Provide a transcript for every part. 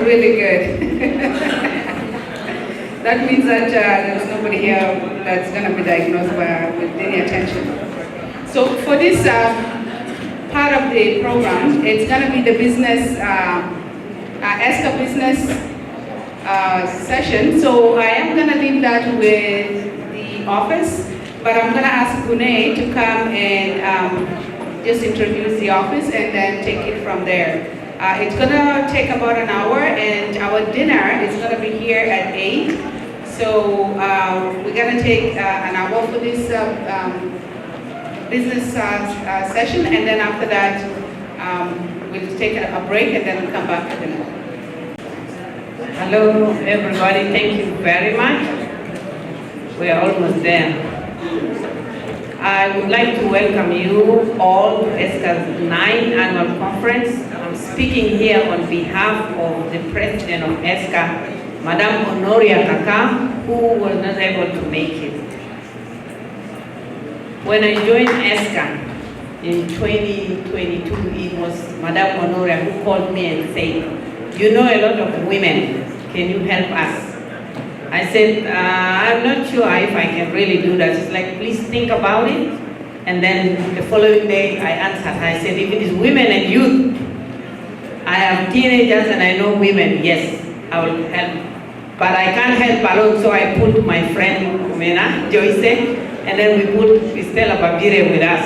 really good. That means that there's nobody here that's going to be diagnosed with any attention. So for this part of the program, it's going to be the business, ESSCA business session. So I am going to leave that with the office, but I'm going to ask Gune to come and just introduce the office and then take it from there. It's going to take about an hour, and our dinner is going to be here at 8. So we're going to take an hour for this business session, and then after that, we'll take a break, and then we'll come back for dinner. Hello, everybody. Thank you very much. We are almost there. I would like to welcome you all to ESSCA's 9th annual conference. I'm speaking here on behalf of the president of ESSCA, Madam Honoria Kaka, who was not able to make it. When I joined ESSCA in 2022, it was Madam Honoria who called me and said, you know a lot of women, can you help us? I said, I'm not sure if I can really do that. She's like, please think about it. And then the following day, I answered her. I said, if it is women and youth, I have teenagers and I know women, yes, I will help. But I can't help alone, so I put my friend Umena, Joyce, and then we put Stella Babire with us.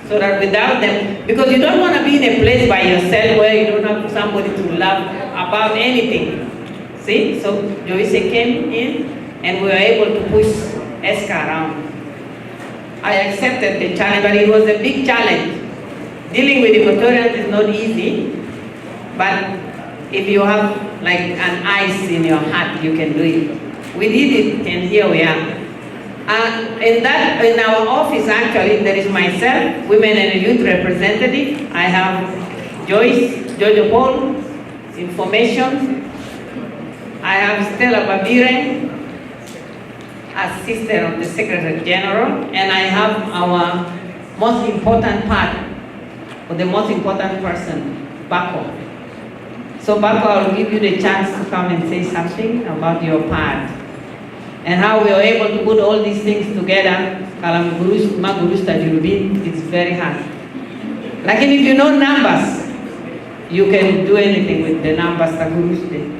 So that without them, because you don't want to be in a place by yourself where you don't have somebody to love about anything. See, so Joyce came in and we were able to push ESSCA around. I accepted the challenge, but it was a big challenge. Dealing with Equatorians is not easy, but if you have like an ice in your heart, you can do it. We did it, and here we are. In our office, actually, there is myself, women and youth representative. I have Joyce, Jojo Paul, information. I have Stella Babire, assistant of the Secretary General, and I have our most important part, or the most important person, Bako. So Bako, I will give you the chance to come and say something about your part and how we are able to put all these things together. It's very hard. Like if you know numbers, you can do anything with the numbers.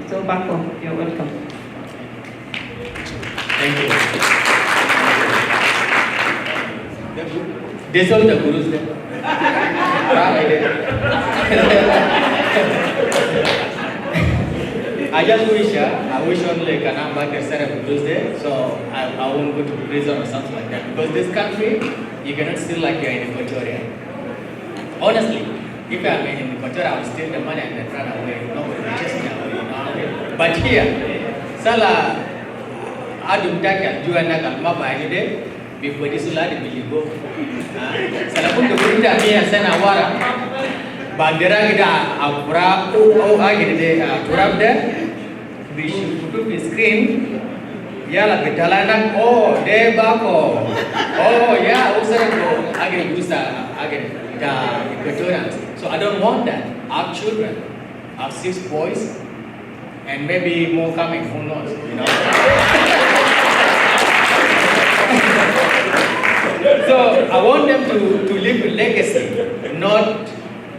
So Bako, you're welcome. Thank you. This all the gurus there. I just wish, I wish only can have back a set of gurus there, so I won't go to prison or something like that. Because this country, you cannot steal like you're in Equatoria. Honestly, if I'm in Equatoria, I will steal the money and then run away. Nobody will chase me away, you know? But here, Sala, Adum Taka, Juana, Mama, before this lad will go. Salapun to put that here, Sanawara, Banderagida, Abra, Agade, Turabde, we should put the screen. Yala Betalana, oh, Debako, oh, yeah, Usako, Agade Gusa, Agade, the Equatorians. So I don't want that. I have children, I have 6 boys, and maybe more coming, who knows, you know. So I want them to leave a legacy, not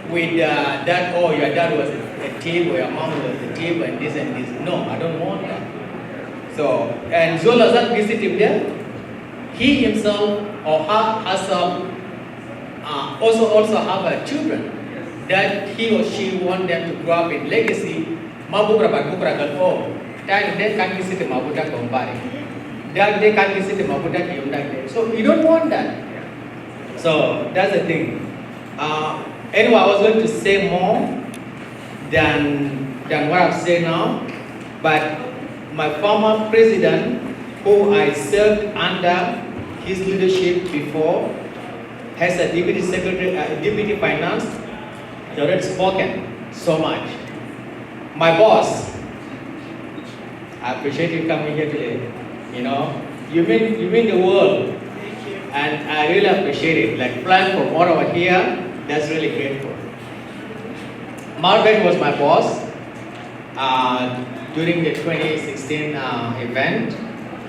with that, oh, your dad was a thief, or your mom was a thief, and this and this. No, I don't want that. So, and Zola Zat visit him there. He himself or her herself also have children that he or she want them to grow up in legacy. Mabukra Bakukra Galpo, time they can't visit the Mabuta Kombari. That they can't visit the Mabuta Kiyumdak. So you don't want that. So that's the thing. Anyway, I was going to say more than what I've said now, but my former president, who I served under his leadership before, has a deputy secretary, deputy finance. He already spoken so much. My boss, I appreciate you coming here today. You know, you mean the world, and I really appreciate it. Like flying from Ottawa here, that's really grateful. Margaret was my boss. during the 2016 event.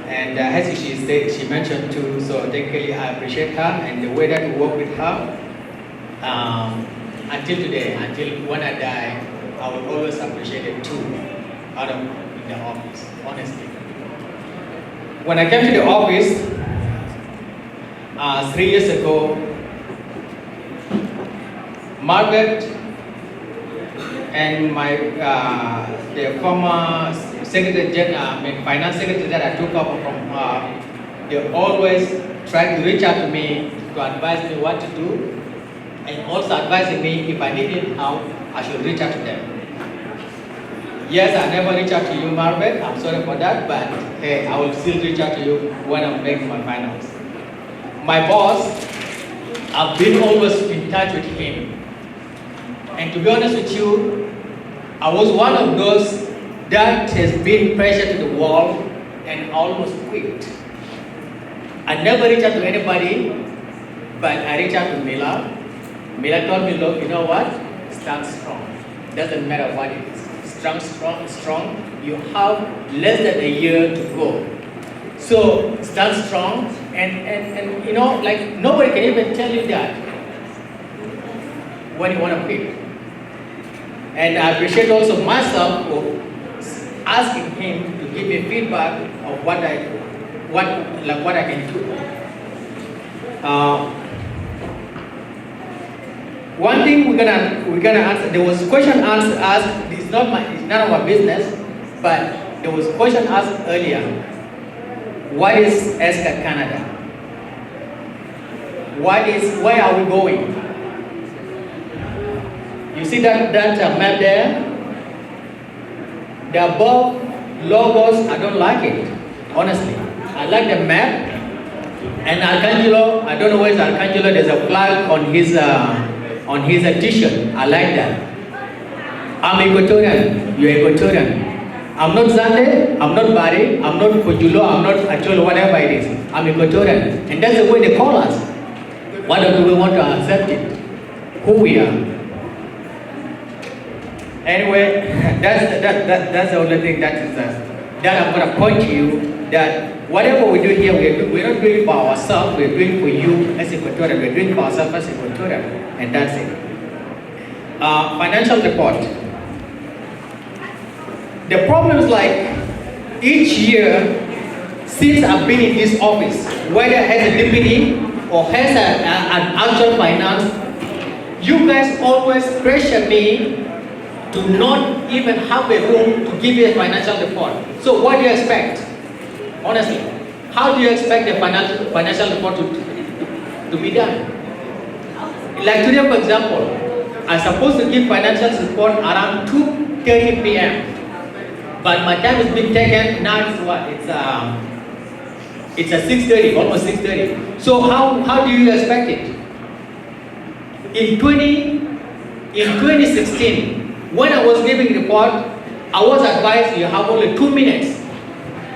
And as she mentioned too, so technically I appreciate her and the way that we work with her. Until today, until when I die, I will always appreciate it too, out of in the office, honestly. When I came to the office 3 years ago, Margaret and my the former secretary general, finance secretary that I took over from her, they always try to reach out to me to advise me what to do, and also advising me if I needed help, I should reach out to them. Yes, I never reach out to you, Margaret. I'm sorry for that, but hey, I will still reach out to you when I'm making my finals. My boss, I've been always in touch with him. And to be honest with you, I was one of those that has been pressured to the wall and almost quit. I never reached out to anybody, but I reached out to Mila. Mila told me, look, you know what? Stand strong. Doesn't matter what it is. Stand strong. You have less than a year to go. So stand strong and you know, like nobody can even tell you that when you want to quit. And I appreciate also myself for asking him to give me feedback of what I can do. One thing we're gonna answer. There was a question asked. It's none of our business, but there was a question asked earlier. What is ESSCA Canada? Where are we going? You see that map there? The above logos, I don't like it, honestly. I like the map. And Arcangelo, I don't know where is Arcangelo, there's a flag on his t-shirt. I like that. I'm Equatorian, you're Equatorian. I'm not Zande, I'm not Bari, I'm not Kojulo, I'm not Acholo, whatever it is. I'm Equatorian. And that's the way they call us. Why don't we want to accept it? Who we are. Anyway, that's the only thing that I'm going to point to you, that whatever we do here, we're not doing it by ourselves, we're doing it for you as Equatorian, we're doing it for ourselves as Equatorian, and that's it. Financial report. The problem is like, each year, since I've been in this office, whether as a deputy or as an actual finance, you guys always pressure me to not even have a room to give you a financial report. So what do you expect? Honestly, how do you expect the financial report to be done? Like today, for example, I'm supposed to give financial report around 2:30 p.m. But my time is being taken, now it's what? It's at 6:30, almost 6:30. So how do you expect it? In 2016, when I was giving the report, I was advised you have only 2 minutes.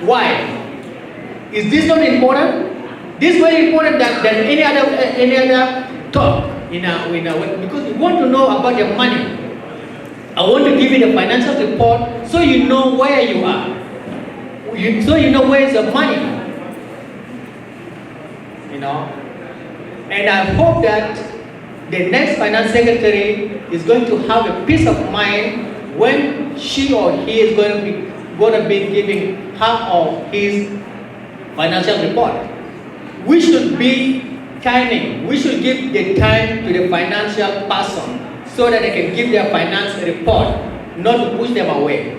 Why? Is this not important? This is very important than any other talk because we want to know about your money. I want to give you the financial report so you know where you are. So you know where is your money. You know? And I hope that the next finance secretary is going to have a peace of mind when she or he is going to be giving her or his financial report. We should be timing. We should give the time to the financial person so that they can give their finance report, not to push them away.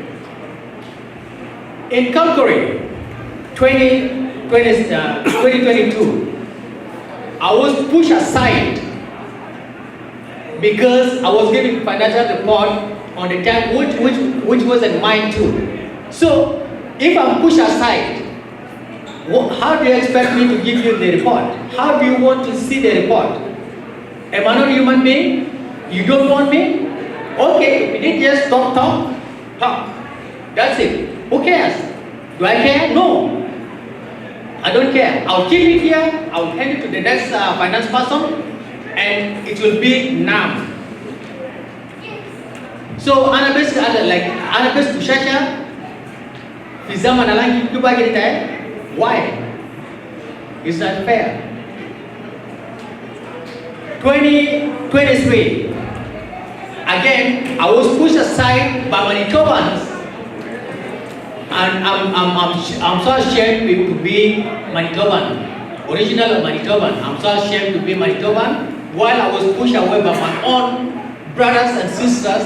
In Calgary, 2022, I was pushed aside because I was giving financial report on the time which wasn't mine too. So if I'm pushed aside, how do you expect me to give you the report? How do you want to see the report? Am I not a human being? You don't want me? Okay, if you did just talk. That's it. Who cares? Do I care? No. I don't care. I'll keep it here. I'll hand it to the next finance person, and it will be now. So ana bes like ana bes kushasha fi zaman alangi duba gita. Why? It's not fair. 2023. Again, I was pushed aside by Manitobans, and I'm so ashamed to be Manitoban, original Manitoban. I'm so ashamed to be Manitoban, while I was pushed away by my own brothers and sisters,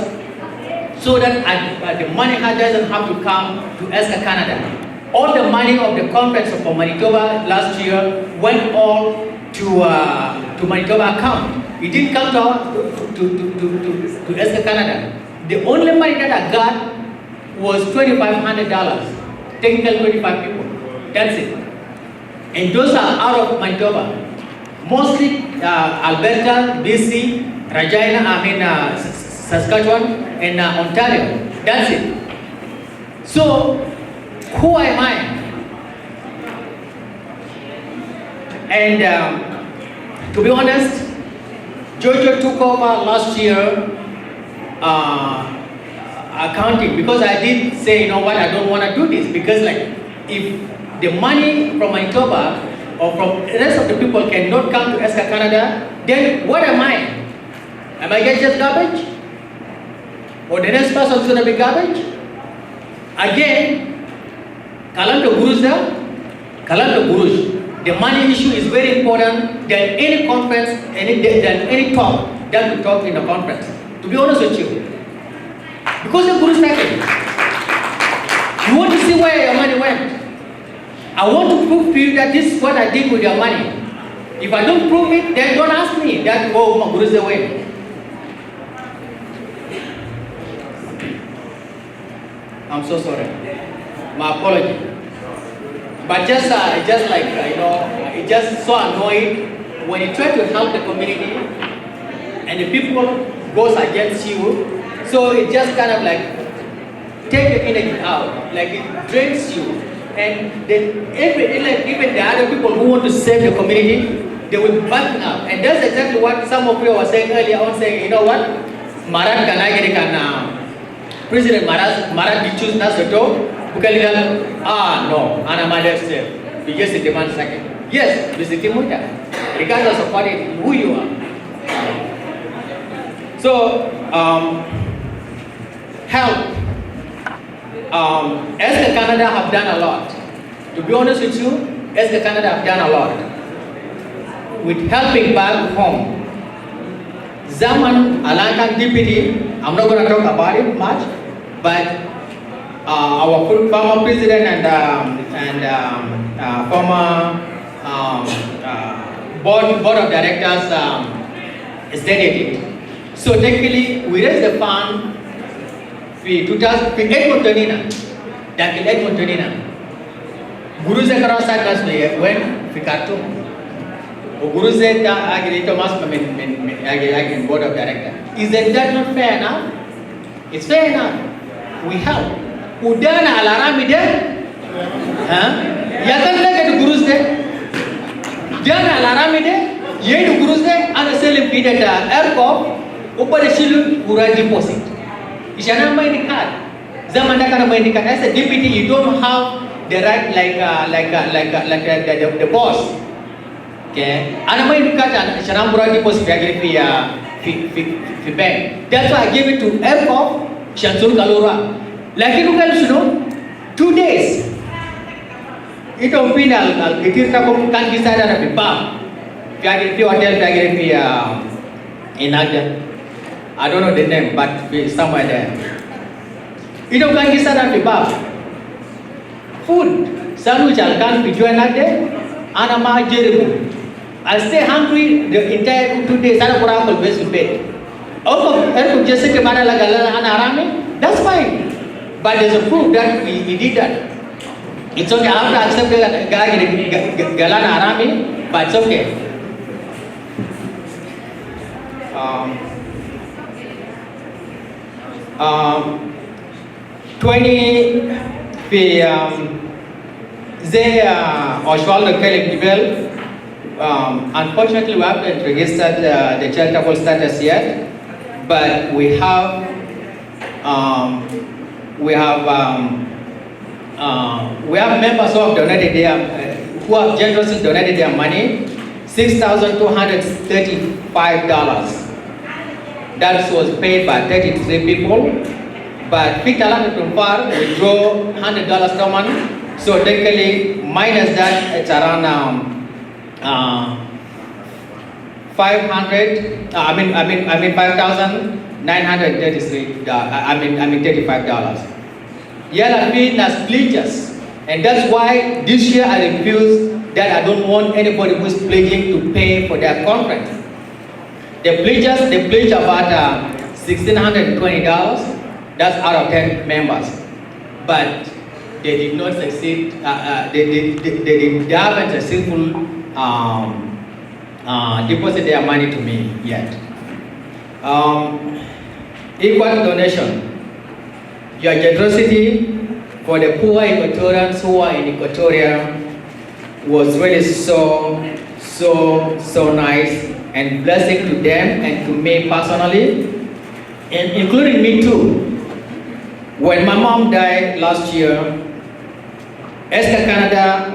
so that the money doesn't have to come to ESSCA Canada. All the money of the conference of Manitoba last year went all to Manitoba account. It didn't come to ESSCA Canada. The only money that I got was $2,500, technical 25 people. That's it. And those are out of Manitoba. Mostly Alberta, BC, Regina, Saskatchewan, and Ontario. That's it. So, who am I? And to be honest, Georgia took over last year accounting, because I did say, you know what, I don't want to do this, because like if the money from Manitoba or from the rest of the people cannot come to ESSCA Canada, then what am I? Am I just garbage? Or the next person is going to be garbage? Again, Kalanda Guruj. The money issue is very important than any conference, than any talk that we talk in a conference. To be honest with you. Because the Guru's taken. You want to see where your money went. I want to prove to you that this is what I did with your money. If I don't prove it, then don't ask me that, oh, my Guru's away. I'm so sorry. My apology. But just like, it's just so annoying when you try to help the community and the people goes against you. So it just kind of like take the energy out, like it drains you. And then even the other people who want to save the community, they will back up. And that's exactly what some of you were saying earlier on, saying, you know what, Marat President Marat choose Nasoto. No, Anna Mother said, we just demand second. Yes, Mr. Timuta, regardless of who you are. So, help. ESSCA Canada have done a lot. To be honest with you, ESSCA Canada have done a lot with helping back home. Zaman Alankan deputy, I'm not going to talk about it much, but our former president and former board of directors stated it. So technically, we raised the fund for Edmontonina, Dakil Edmontonina. Guru Zekara Sakas when Fikarto. Guru said that Thomas Agri board of directors. Is that not fair enough? It's fair enough. We help. Udana alarami de, yakan lagi tu gurus de, jana alarami de, ye tu gurus de, anda selim pida da airport, upar silu pura deposit. Isana main card, zaman dah kana main card. As a deputy, you don't have the right like the boss. Okay, anda main card, isana pura deposit bagi fi bank. That's why I gave it to airport, Shansul Kalura. Like you guys know, 2 days. Ito final, itirta ko kan kisah ada di bar. Kaya di hotel, kaya di in Agda. I don't know the name, but somewhere there. Ito kan kisah ada di bar. Food, selalu jalan video Agda. Ana majeru. I stay hungry the entire 2 days. Sana kurang always in bed. Aku just ke mana lagala ana rame. That's fine. But there's a proof that we did that. It's okay. I have to accept Galana Arami, but it's okay. 20 they Oswaldo Kelly Nivel. Unfortunately, we haven't registered the charitable status yet, but we have we have members who have donated their, who have generously donated their money, $6,235. That was paid by 33 people. But Peter Lamar withdraw $100 common. So technically, minus that, it's around 5,933. $35. Yellow feed as pledges, and that's why this year I refuse that. I don't want anybody who's pledging to pay for their conference. The pledges, they pledge about $1,620. That's out of 10 members, but they did not succeed. They haven't successfully deposit their money to me yet. Equal donation. Your generosity for the poor Equatorians who are in Equatoria was really so nice and blessing to them and to me personally, and including me too. When my mom died last year, ESSCA Canada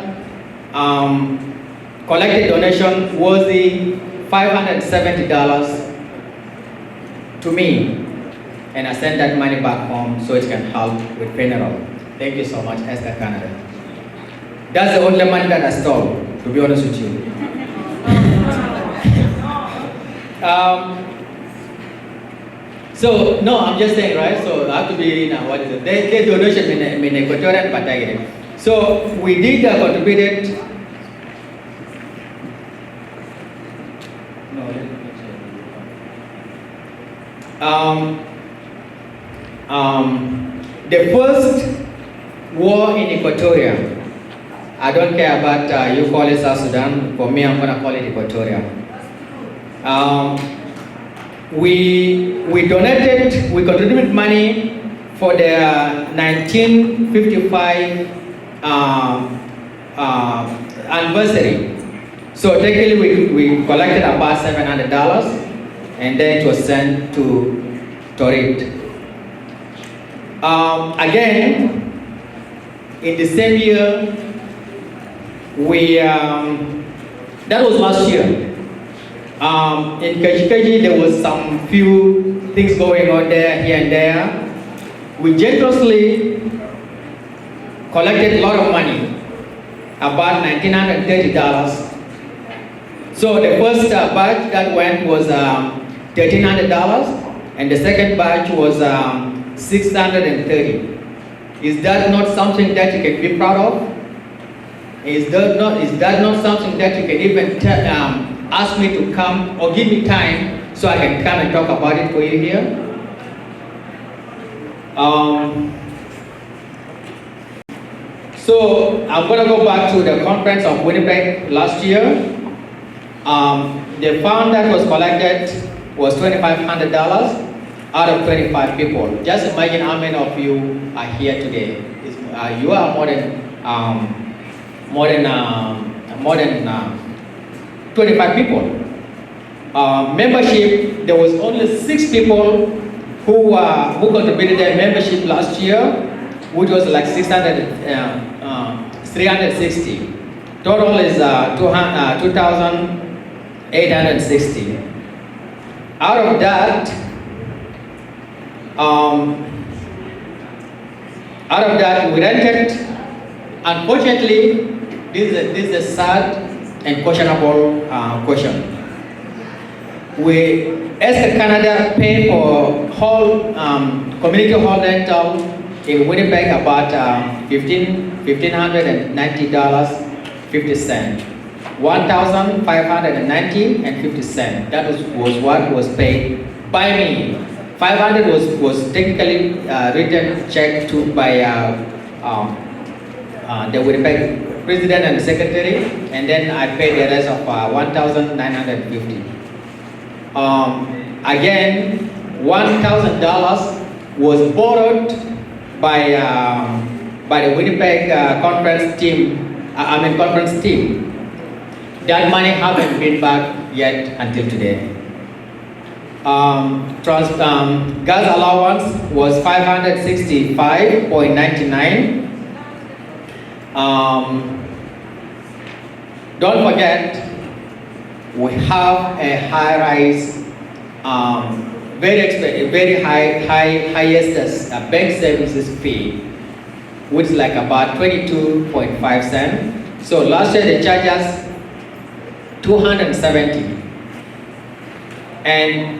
collected donation worthy $570 to me, and I sent that money back home so it can help with funeral. Thank you so much, ESSCA Canada. That's the only money that I stole, to be honest with you. So, no, I'm just saying, right? So, I have to be, what is it? They donation in Equatorian Patagere. So, we did contributed. No, let me check. The first war in Equatoria, I don't care about you call it South Sudan. For me, I'm going to call it Equatoria. We contributed money for the 1955 anniversary. So technically we collected about $700 and then it was sent to Torit. Again, in the same year, that was last year. In Kajikaji, there was some few things going on there, here and there. We generously collected a lot of money, about $1,930. So the first batch that went was $1,300, and the second batch was $630. Is that not something that you can be proud of? Is that not something that you can even ask me to come or give me time so I can come and talk about it for you here? So I'm going to go back to the conference of Winnipeg last year. The fund that was collected was $2,500 out of 25 people. Just imagine how many of you are here today. You are more than 25 people. Membership, there was only 6 people who contributed their membership last year, which was like 360. Total is 2,860. Out of that, we rented. Unfortunately, this is a sad and questionable question. ESSCA Canada pay for whole community hall rental in Winnipeg about $1,590.50. $1,590.50. That was what was paid by me. 500 was technically written check to by the Winnipeg president and the secretary, and then I paid the rest of $1,950. Again, $1,000 was borrowed by the Winnipeg conference team. Conference team. That money haven't been back yet until today. gas allowance was 565.99. Don't forget, we have a high-rise, very highest bank services fee, which is like about 22.5 cents. So last year they charged us 270, and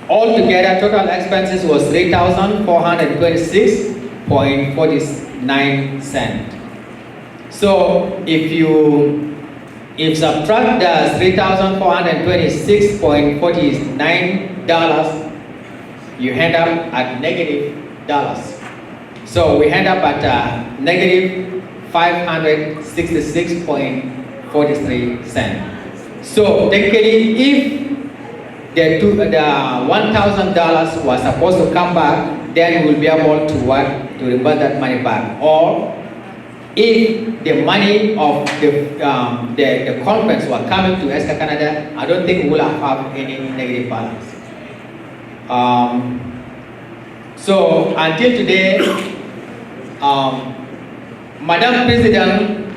altogether total expenses was 3,426.49 cents. So if subtract the $3,426.49, you end up at negative dollars. So we end up at negative 566.43 cents. So technically, if the $1,000 was supposed to come back, then we'll be able to reimburse that money back. Or if the money of the conference were coming to ESSCA Canada, I don't think we'll have any negative balance. So until today, Madam President,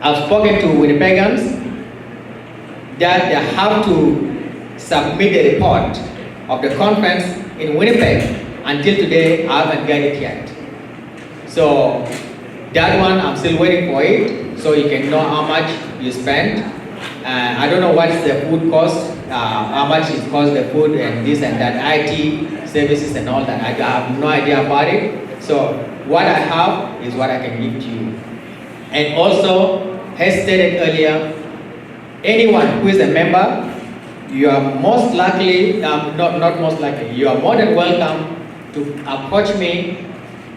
I've spoken to Winnipegans that they have to submit a report of the conference in Winnipeg. Until today, I haven't got it yet. So that one, I'm still waiting for it, so you can know how much you spend. I don't know what's the food cost, how much it costs the food and this and that, IT services and all that. I have no idea about it. So what I have is what I can give to you. And also, as stated earlier, anyone who is a member, you are most likely, not most likely, you are more than welcome to approach me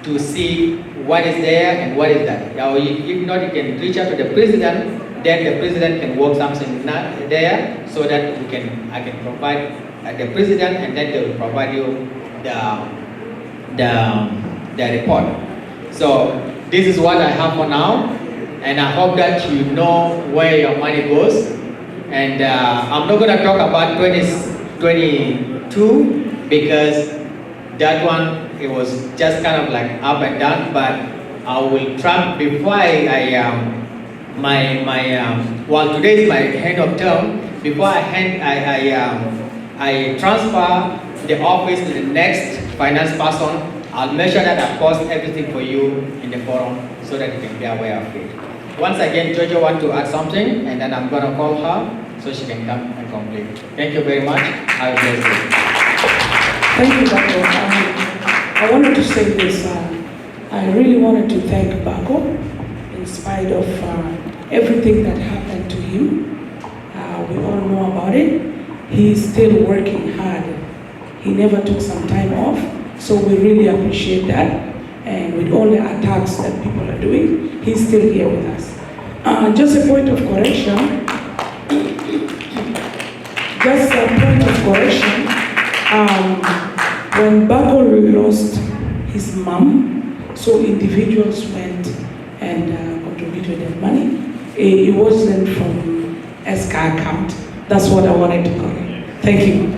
to see what is there and what is that. Now, if not, you can reach out to the president, then the president can work something there so that I can provide the president, and then they will provide you the report. So this is what I have for now, and I hope that you know where your money goes. And I'm not going to talk about 2022 because that one, it was just kind of like up and down, but I will try before well, today is my end of term. Before I transfer the office to the next finance person, I'll make sure that I post everything for you in the forum so that you can be aware of it. Once again, Jojo wants to add something, and then I'm going to call her so she can come and complete. Thank you very much. Have a blessed day. Thank you, Bako. I wanted to say this. I really wanted to thank Bako in spite of everything that happened to him. We all know about it. He's still working hard. He never took some time off, so we really appreciate that. And with all the attacks that people are doing, he's still here with us. Just a point of correction. When Bako lost his mom, so individuals went and contributed their money. It wasn't from ESSCA account. That's what I wanted to correct. Thank you.